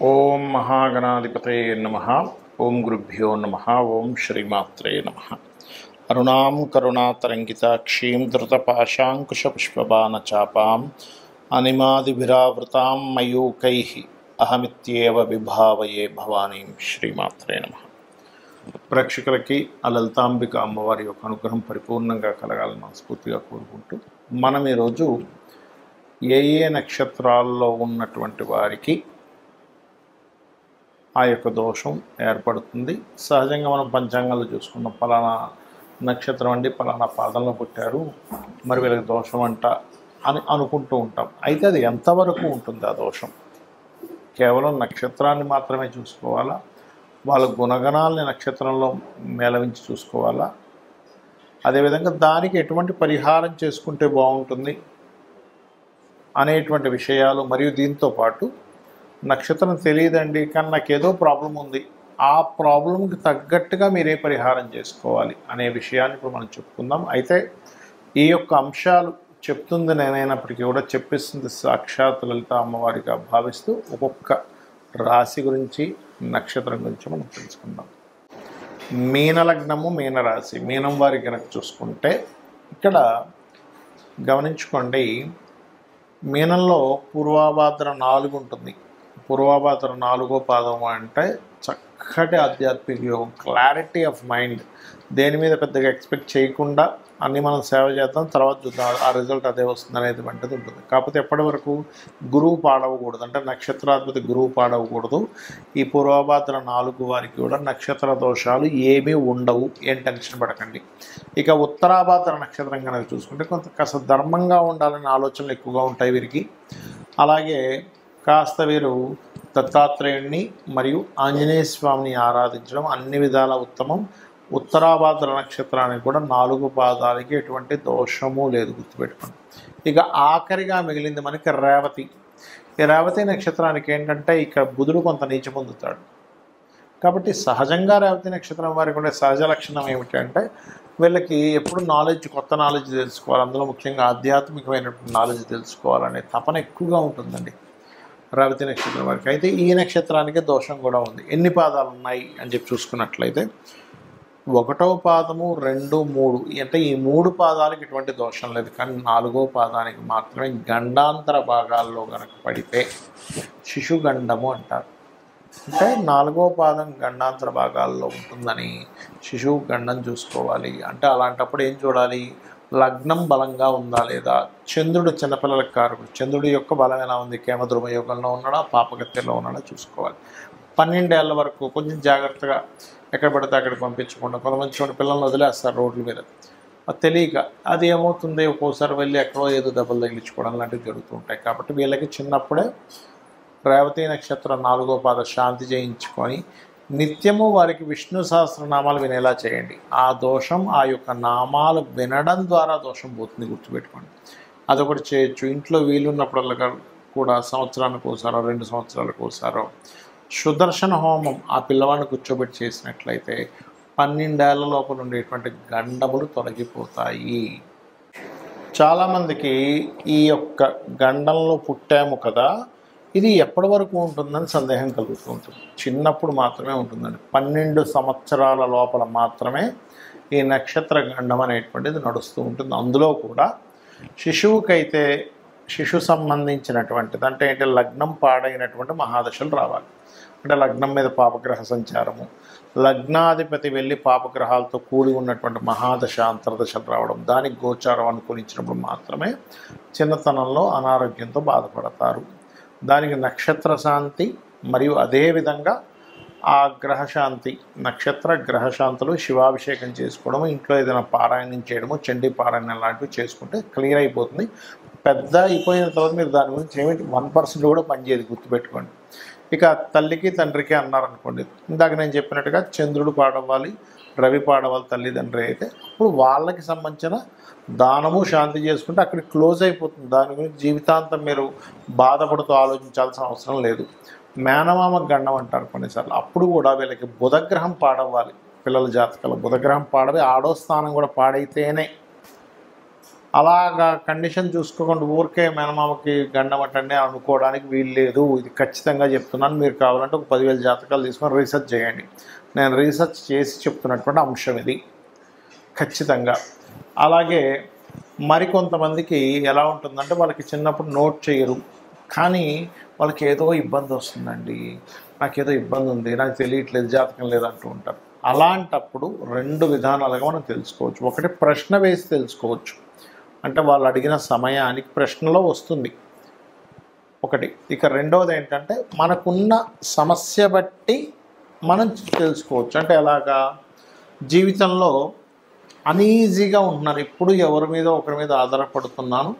ఓం మహాగణాధిపతే నమః. ఓం గురుభ్యో నమః. ఓం శ్రీమాత్రే నమః. అరుణాం కరుణాతరంగితాక్షీం ధృతపాశాంకుశపుష్పబాణచాపాం అనిమాదిభిరావృతాం మయూకైః అహమిత్యేవ విభావయే భవానీం. శ్రీమాత్రే నమః. ప్రేక్షకులకి ఆ లలితాంబిక అమ్మవారి యొక్క అనుగ్రహం పరిపూర్ణంగా కలగాలని మనస్ఫూర్తిగా కోరుకుంటూ మనం ఈరోజు ఏ నక్షత్రాల్లో ఉన్నటువంటి వారికి ఆ యొక్క దోషం ఏర్పడుతుంది. సహజంగా మనం పంచాంగాలు చూసుకున్న పలానా నక్షత్రం అండి, పలానా పాదంలో పుట్టారు, మరి వీళ్ళకి దోషం అంట అని అనుకుంటూ ఉంటాం. అయితే అది ఎంతవరకు ఉంటుంది ఆ దోషం? కేవలం నక్షత్రాన్ని మాత్రమే చూసుకోవాలా? వాళ్ళ గుణగణాలని నక్షత్రంలో మేళవించి చూసుకోవాలా? అదేవిధంగా దానికి ఎటువంటి పరిహారం చేసుకుంటే బాగుంటుంది అనేటువంటి విషయాలు, మరియు దీంతో పాటు నక్షత్రం తెలియదండి కానీ నాకేదో ప్రాబ్లం ఉంది, ఆ ప్రాబ్లంకి తగ్గట్టుగా మీరే పరిహారం చేసుకోవాలి అనే విషయాన్ని ఇప్పుడు మనం చెప్పుకుందాం. అయితే ఈ యొక్క అంశాలు చెప్తుంది నేనైనప్పటికీ కూడా చెప్పిస్తుంది సాక్షాత్ లలిత అమ్మవారిగా భావిస్తూ ఒక్కొక్క రాశి గురించి, నక్షత్రం గురించి మనం తెలుసుకుందాం. మీనలగ్నము, మీనరాశి, మీనం వారి కనుక చూసుకుంటే ఇక్కడ గమనించుకోండి, మీనంలో పూర్వాభాద్ర 4 ఉంటుంది. పూర్వాభాద్ర 4వ పాదం అంటే చక్కటి ఆధ్యాత్మిక యోగం, క్లారిటీ ఆఫ్ మైండ్. దేని మీద పెద్దగా ఎక్స్పెక్ట్ చేయకుండా అన్నీ మనం సేవ చేద్దాం, తర్వాత చూద్దాం, ఆ రిజల్ట్ అదే వస్తుంది అనేది వంటిది ఉంటుంది. కాకపోతే ఎప్పటి వరకు గురువు పాడవకూడదు, అంటే నక్షత్రాధిపతి గురువు పాడవకూడదు. ఈ పూర్వభాద్ర 4 వారికి కూడా నక్షత్ర దోషాలు ఏమీ ఉండవు, ఏం టెన్షన్ పడకండి. ఇక ఉత్తరాభాద్ర నక్షత్రం కనుక చూసుకుంటే కాస్త ధర్మంగా ఉండాలనే ఆలోచనలు ఎక్కువగా ఉంటాయి వీరికి. అలాగే కాస్త వీరు దత్తాత్రేయుణ్ణి మరియు ఆంజనేయ స్వామిని ఆరాధించడం అన్ని విధాల ఉత్తమం. ఉత్తరాభాద్ర నక్షత్రానికి కూడా 4 పాదాలకి ఎటువంటి దోషము లేదు, గుర్తుపెట్టుకోండి. ఇక ఆఖరిగా మిగిలింది మనకి రేవతి. ఈ రేవతి నక్షత్రానికి ఏంటంటే ఇక బుధుడు కొంత నీచ పొందుతాడు. కాబట్టి సహజంగా రేవతి నక్షత్రం వారికి ఉండే సహజ లక్షణం ఏమిటంటే వీళ్ళకి ఎప్పుడు నాలెడ్జ్, కొత్త నాలెడ్జ్ తెలుసుకోవాలి, అందులో ముఖ్యంగా ఆధ్యాత్మికమైనటువంటి నాలెడ్జ్ తెలుసుకోవాలనే తపన ఎక్కువగా ఉంటుందండి రేవతి నక్షత్రం వారికి. అయితే ఈ నక్షత్రానికి దోషం కూడా ఉంది. ఎన్ని పాదాలు ఉన్నాయి అని చెప్పి చూసుకున్నట్లయితే 1వ పాదము, 2, 3 అంటే ఈ 3 పాదాలకు ఎటువంటి దోషం లేదు. కానీ 4వ పాదానికి మాత్రమే గండాంతర భాగాల్లో కనుక పడితే శిశుగండము అంటారు. అంటే 4వ పాదం గండాంతర భాగాల్లో ఉంటుందని శిశువు గండం చూసుకోవాలి. అంటే అలాంటప్పుడు ఏం చూడాలి? లగ్నం బలంగా ఉందా లేదా, చంద్రుడు చిన్నపిల్లలకు కారకుడు, చంద్రుడి యొక్క బలం ఎలా ఉంది, కేమద్రుమ యోగంలో ఉన్నాడా, పాపగత్యంలో ఉన్నాడా చూసుకోవాలి. 12 ఏళ్ల వరకు కొంచెం జాగ్రత్తగా ఎక్కడ పడితే అక్కడికి పంపించకుండా, కొంతమంది చూడండి పిల్లల్ని వదిలేస్తారు రోడ్ల మీద, అది తెలియక అది ఏమవుతుంది, ఒక్కోసారి వెళ్ళి ఎక్కడో ఏదో దెబ్బలు తగిలించుకోవడం లాంటివి జరుగుతూ ఉంటాయి. కాబట్టి వీళ్ళకి చిన్నప్పుడే రేవతి నక్షత్రం 4వ పాద శాంతి చేయించుకొని నిత్యము వారికి విష్ణు సహస్రనామాలు వినేలా చేయండి. ఆ దోషం, ఆ యొక్క నామాలు వినడం ద్వారా దోషం పోతుంది, గుర్తుపెట్టుకోండి. అదొకటి చేయొచ్చు. ఇంట్లో వీలున్నప్పుడల్లా కూడా సంవత్సరానికి ఒకసారో 2 సంవత్సరాలకు ఒకసారో సుదర్శన హోమం ఆ పిల్లవాడిని కూర్చోబెట్టి చేసినట్లయితే 12 ఏళ్ల లోపల ఉండేటువంటి గండములు తొలగిపోతాయి. చాలామందికి ఈ యొక్క గండంలో పుట్టాము కదా, ఇది ఎప్పటి వరకు ఉంటుందని సందేహం కలుగుతూ ఉంటుంది. చిన్నప్పుడు మాత్రమే ఉంటుందండి. 12 సంవత్సరాల లోపల మాత్రమే ఈ నక్షత్ర గండం అనేటువంటిది నడుస్తూ ఉంటుంది. అందులో కూడా శిశువుకైతే శిశు సంబంధించినటువంటిది అంటే ఏంటి, లగ్నం పాడైనటువంటి మహాదశలు రావాలి. అంటే లగ్నం మీద పాపగ్రహ సంచారము, లగ్నాధిపతి వెళ్ళి పాపగ్రహాలతో కూడి ఉన్నటువంటి మహాదశ అంతర్దశలు రావడం, దానికి గోచారం అనుకూలించినప్పుడు మాత్రమే చిన్నతనంలో అనారోగ్యంతో బాధపడతారు. దానికి నక్షత్ర శాంతి మరియు అదేవిధంగా ఆ గ్రహశాంతి, నక్షత్ర గ్రహశాంతులు, శివాభిషేకం చేసుకోవడం, ఇంట్లో ఏదైనా పారాయణం చేయడము, చండీ పారాయణం లాంటివి చేసుకుంటే క్లియర్ అయిపోతుంది. పెద్ద అయిపోయిన తర్వాత మీరు దాని గురించి ఏమిటి 1% కూడా పనిచేయదు, గుర్తుపెట్టుకోండి. ఇక తల్లికి తండ్రికి అన్నారనుకోండి, ఇందాక నేను చెప్పినట్టుగా చంద్రుడు పాడవాలి, రవి పాడవాలి తల్లిదండ్రి అయితే, అప్పుడు వాళ్ళకి సంబంధించిన దానము శాంతి చేసుకుంటే అక్కడ క్లోజ్ అయిపోతుంది. దాని గురించి జీవితాంతం మీరు బాధపడుతూ ఆలోచించాల్సిన అవసరం లేదు. మేనమామ గండం అంటారు కొన్నిసార్లు, అప్పుడు కూడా వీళ్ళకి బుధగ్రహం పాడవ్వాలి. పిల్లల జాతకాలు బుధగ్రహం పాడవి, ఆడో స్థానం కూడా పాడైతేనే అలాగా కండిషన్ చూసుకోకుండా ఊరికే మేనమామకి గండం అట్టండి అనుకోవడానికి వీలు లేదు. ఇది ఖచ్చితంగా చెప్తున్నాను. మీరు కావాలంటే ఒక 10,000 జాతకాలు తీసుకొని రీసెర్చ్ చేయండి. నేను రీసెర్చ్ చేసి చెప్తున్నటువంటి అంశం ఇది ఖచ్చితంగా. అలాగే మరికొంతమందికి ఎలా ఉంటుందంటే వాళ్ళకి చిన్నప్పుడు నోట్ చేయరు, కానీ వాళ్ళకి ఏదో ఇబ్బంది వస్తుందండి, నాకేదో ఇబ్బంది ఉంది, నాకు తెలియట్లేదు, జాతకం లేదంటూ ఉంటారు. అలాంటప్పుడు 2 విధానాలుగా మనం తెలుసుకోవచ్చు. ఒకటి ప్రశ్న వేసి తెలుసుకోవచ్చు, అంటే వాళ్ళు అడిగిన సమయానికి ప్రశ్నలో వస్తుంది ఒకటి. ఇక రెండవది ఏంటంటే మనకున్న సమస్య బట్టి మనం తెలుసుకోవచ్చు. అంటే ఎలాగా, జీవితంలో అనీజీగా ఉంటున్నాను, ఎప్పుడు ఎవరి మీద ఒకరి మీద ఆధారపడుతున్నాను,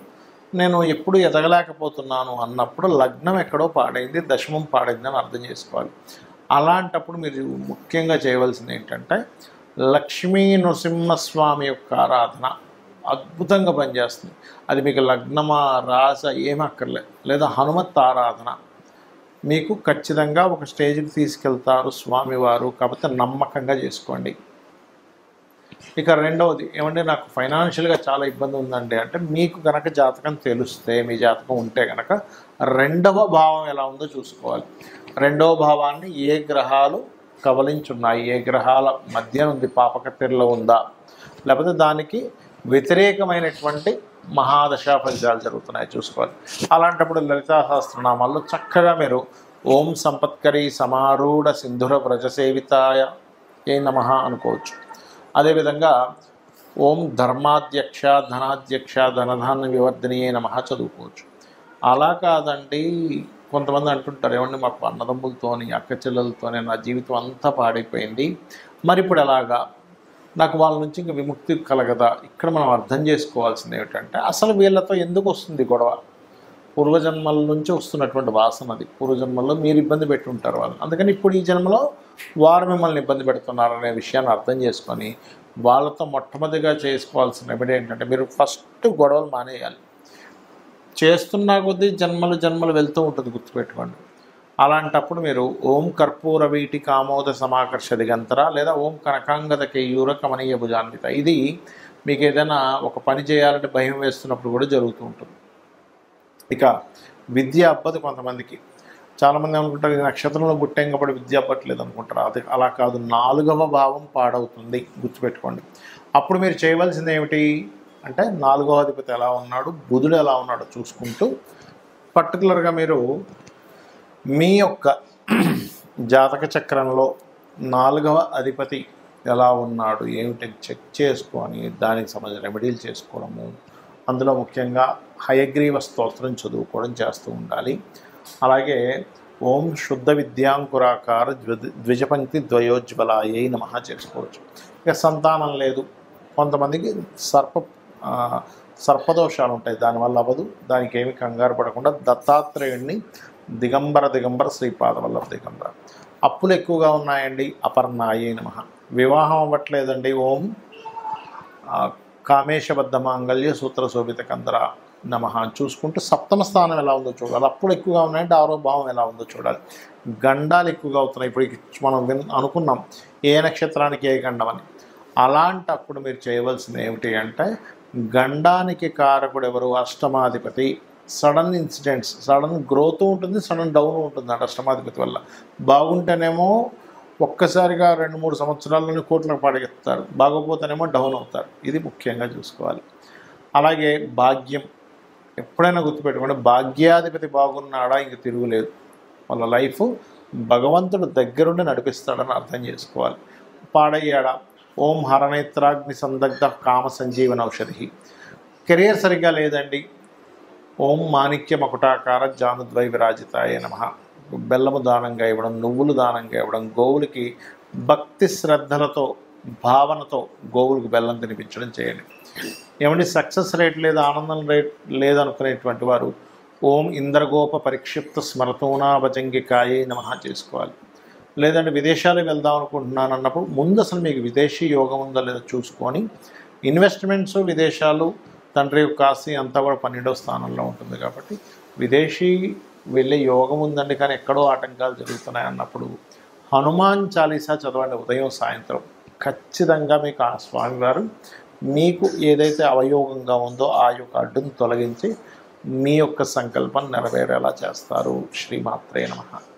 నేను ఎప్పుడు ఎదగలేకపోతున్నాను అన్నప్పుడు లగ్నం ఎక్కడో పాడైంది, దశమం పాడైంది అని అర్థం చేసుకోవాలి. అలాంటప్పుడు మీరు ముఖ్యంగా చేయవలసింది ఏంటంటే లక్ష్మీ నృసింహస్వామి యొక్క ఆరాధన అద్భుతంగా పనిచేస్తుంది. అది మీకు లగ్నమా రాస ఏమక్కర్లేదు, లేదా హనుమత్ ఆరాధన మీకు ఖచ్చితంగా ఒక స్టేజ్కి తీసుకెళ్తారు స్వామివారు. కాకపోతే నమ్మకంగా చేసుకోండి. ఇక రెండవది ఏమంటే నాకు ఫైనాన్షియల్గా చాలా ఇబ్బంది ఉందండి అంటే మీకు కనుక జాతకం తెలిస్తే, మీ జాతకం ఉంటే కనుక 2వ భావం ఎలా ఉందో చూసుకోవాలి. 2వ భావాన్ని ఏ గ్రహాలు కవలించున్నాయి, ఏ గ్రహాల మధ్య ఉంది, పాపకత్తెరలో ఉందా, లేకపోతే దానికి వ్యతిరేకమైనటువంటి మహాదశా ఫలితాలు జరుగుతున్నాయి చూసుకోవాలి. అలాంటప్పుడు లలితా సహస్రనామాల్లో చక్కగా మీరు ఓం సంపత్కరీ సమారూఢ సింధుర వ్రజసేవితాయ ఏ నమః అనుకోవచ్చు. అదేవిధంగా ఓం ధర్మాధ్యక్ష ధనాధ్యక్ష ధనధాన్య వివర్ధనీయే నమః చదువుకోవచ్చు. అలా కాదండి, కొంతమంది అంటుంటారు ఏమండి మాకు అన్నదమ్ములతోని అక్క చెల్లెలతోనే నా జీవితం అంతా పాడైపోయింది, మరి ఇప్పుడు ఎలాగా, నాకు వాళ్ళ నుంచి ఇంకా విముక్తి కలగదా. ఇక్కడ మనం అర్థం చేసుకోవాల్సింది ఏమిటంటే అసలు వీళ్ళతో ఎందుకు వస్తుంది గొడవ, పూర్వజన్మల నుంచి వస్తున్నటువంటి వాసన అది. పూర్వజన్మల్లో మీరు ఇబ్బంది పెట్టి ఉంటారు వాళ్ళు, అందుకని ఇప్పుడు ఈ జన్మలో వారు మిమ్మల్ని ఇబ్బంది పెడుతున్నారనే విషయాన్ని అర్థం చేసుకొని వాళ్ళతో మొట్టమొదటిగా చేసుకోవాల్సిన రెమెడీ ఏంటంటే మీరు ఫస్ట్ గొడవలు మానేయాలి. చేస్తున్నా కొద్దీ జన్మలు వెళ్తూ ఉంటుంది, గుర్తుపెట్టుకోండి. అలాంటప్పుడు మీరు ఓం కర్పూర వీటి కామోద సమాకర్ష దిగంతర లేదా ఓం కనకాంగద కేయూర కమనీయ భుజాన్విత, ఇది మీకు ఏదైనా ఒక పని చేయాలంటే భయం వేస్తున్నప్పుడు కూడా జరుగుతూ ఉంటుంది. ఇక విద్య అబ్బదు కొంతమందికి. చాలామంది అనుకుంటారు ఈ నక్షత్రంలో పుట్టాం కాబట్టి విద్య అవ్వట్లేదు అనుకుంటారు. అది అలా కాదు, 4వ భావం పాడవుతుంది, గుర్తుపెట్టుకోండి. అప్పుడు మీరు చేయవలసింది ఏమిటి అంటే 4వ అధిపతి ఎలా ఉన్నాడు, బుధుడు ఎలా ఉన్నాడో చూసుకుంటూ పర్టికులర్గా మీరు మీ యొక్క జాతక చక్రంలో 4వ అధిపతి ఎలా ఉన్నాడు ఏమిటి చెక్ చేసుకొని దానికి సంబంధించిన రెమెడీలు చేసుకోవడము, అందులో ముఖ్యంగా హయగ్రీవ స్తోత్రం చదువుకోవడం చేస్తూ ఉండాలి. అలాగే ఓం శుద్ధ విద్యాంకురాకార ద్విజపంక్తి ద్వయోజ్వలాయై నమః చేసుకోవచ్చు. ఇక సంతానం లేదు, కొంతమందికి సర్పదోషాలు ఉంటాయి, దానివల్ల అవ్వదు, దానికి ఏమి కంగారు పడకుండా దత్తాత్రేయుడిని దిగంబర శ్రీపాదవల్లభ దిగంబర. అప్పులు ఎక్కువగా ఉన్నాయండి, అపర్ణాయై నమః. వివాహం అవ్వట్లేదండి, ఓం కామేశబద్ధ మాంగళ్య సూత్ర శోభిత కందర నమః చూసుకుంటూ 7వ స్థానం ఎలా ఉందో చూడాలి. అప్పులు ఎక్కువగా ఉన్నాయంటే 6వ భావం ఎలా ఉందో చూడాలి. గండాలు ఎక్కువగా అవుతున్నాయి, ఇప్పుడు మనం అనుకున్నాం ఏ నక్షత్రానికి ఏ గండం అని. అలాంటప్పుడు మీరు చేయవలసింది ఏమిటి అంటే గండానికి కారకుడు ఎవరు, అష్టమాధిపతి. సడన్ ఇన్సిడెంట్స్, సడన్ గ్రోత్ ఉంటుంది, సడన్ డౌన్ ఉంటుంది అంటే అష్టమాధిపతి వల్ల. బాగుంటేనేమో ఒక్కసారిగా 2-3 సంవత్సరాల్లోనే కోట్లకు పడగెత్తారు, బాగోపోతేనేమో డౌన్ అవుతారు. ఇది ముఖ్యంగా చూసుకోవాలి. అలాగే భాగ్యం ఎప్పుడైనా గుర్తుపెట్టుకోండి, భాగ్యాధిపతి బాగున్నాడా ఇంక తిరుగులేదు, వాళ్ళ లైఫ్ భగవంతుడు దగ్గరుండి నడిపిస్తాడని అర్థం చేసుకోవాలి. పాడయ్యాడా, ఓం హరనేత్రాగ్ని సందగ్ధ కామ సంజీవన ఔషధి. కెరియర్ సరిగ్గా లేదండి, ఓం మాణిక్య మకుటాకార జానుద్వై విరాజితాయ నమః. బెల్లము దానంగా ఇవ్వడం, నువ్వులు దానంగా ఇవ్వడం, గోవులకి భక్తి శ్రద్ధలతో భావనతో గోవులకు బెల్లం తినిపించడం చేయండి. ఏమంటే సక్సెస్ రేట్ లేదా ఆనందం రేట్ లేదనుకునేటువంటి వారు ఓం ఇంద్రగోప పరిక్షిప్త స్మరతోనాభజంగికాయే నమః చేసుకోవాలి. లేదంటే విదేశాలకు వెళ్దాం అనుకుంటున్నాను అన్నప్పుడు ముందు అసలు మీకు విదేశీ యోగం ఉందో లేదో చూసుకొని ఇన్వెస్ట్మెంట్స్, విదేశాలు, తండ్రి యొక్క ఆస్తి అంతా కూడా 12వ స్థానంలో ఉంటుంది కాబట్టి విదేశీ వెళ్ళే యోగం ఉందండి, కానీ ఎక్కడో ఆటంకాలు జరుగుతున్నాయి అన్నప్పుడు హనుమాన్ చాలీసా చదవండి ఉదయం సాయంత్రం. ఖచ్చితంగా మీకు ఆ స్వామివారు మీకు ఏదైతే అవయోగంగా ఉందో ఆ యొక్క అడ్డును తొలగించి మీ యొక్క సంకల్పం నెరవేరేలా చేస్తారు. శ్రీమాత్రే నమః.